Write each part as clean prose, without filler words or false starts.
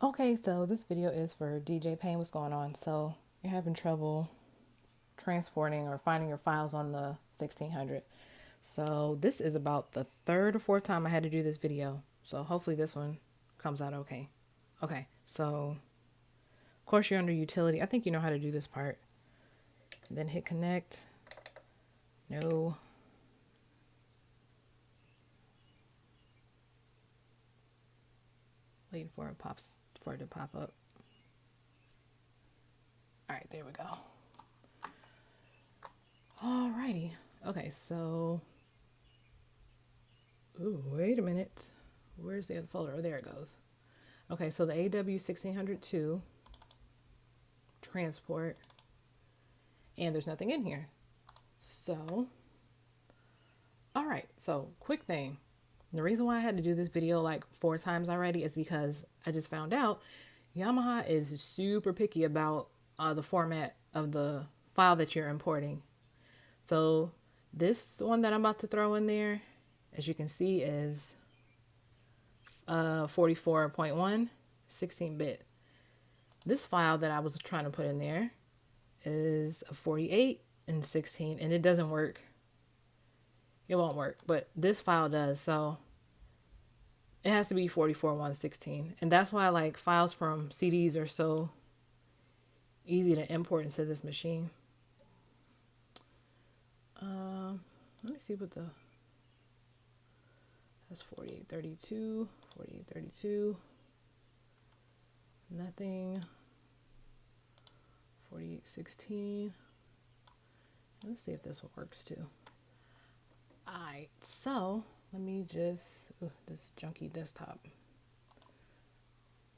Okay, so this video is for D.J.Payne. What's going on? So you're having trouble transporting or finding your files on the 1600. So this is about the third or fourth time I had to do this video. So hopefully this one comes out okay. Okay, so of course you're under utility. I think you know how to do this part. And then hit connect. No. Waiting for it to pop up. All right, there we go. Alrighty. Okay, so ooh, wait a minute. Where's the other folder? Oh, there it goes. Okay, so the AW1600 transport, and there's nothing in here. So, all right. So, quick thing. The reason why I had to do this video like 4 times already is because I just found out Yamaha is super picky about the format of the file that you're importing. So this one that I'm about to throw in there, as you can see, is 44.1, 16-bit. This file that I was trying to put in there is a 48 and 16, and it doesn't work. It won't work, but this file does. So it has to be 44.116, and that's why like files from CDs are so easy to import into this machine. Let me see what that's 4832, 4832, nothing, 4816. Let's see if this one works too. Alright, so let me just, this junky desktop.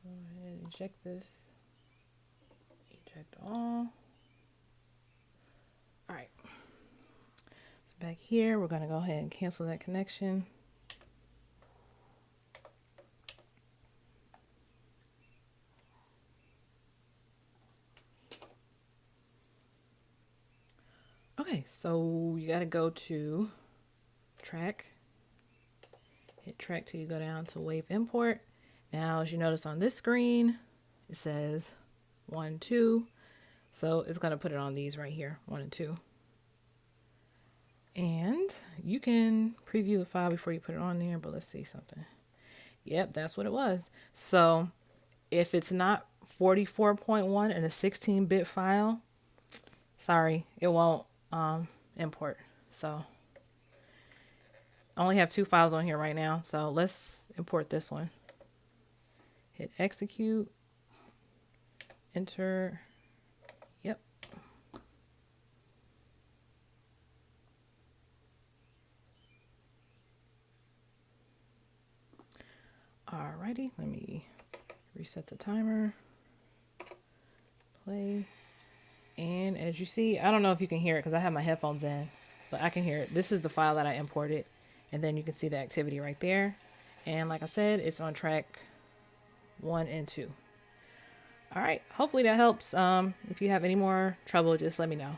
Go ahead and check this. Eject all. Alright. So back here, we're going to go ahead and cancel that connection. Okay, so you got to go to track, hit track till you go down to wave import. Now, as you notice on this screen, it says 1, 2. So it's going to put it on these right here, 1 and 2. And you can preview the file before you put it on there, but let's see something. Yep, that's what it was. So if it's not 44.1 and a 16-bit file, sorry, it won't import. So I only have 2 files on here right now, so let's import this one. Hit execute, enter. Yep. Alrighty, let me reset the timer. Play. And as you see, I don't know if you can hear it because I have my headphones in, but I can hear it. This is the file that I imported. And then you can see the activity right there. And like I said, it's on track 1 and 2. All right. Hopefully that helps. If you have any more trouble, just let me know.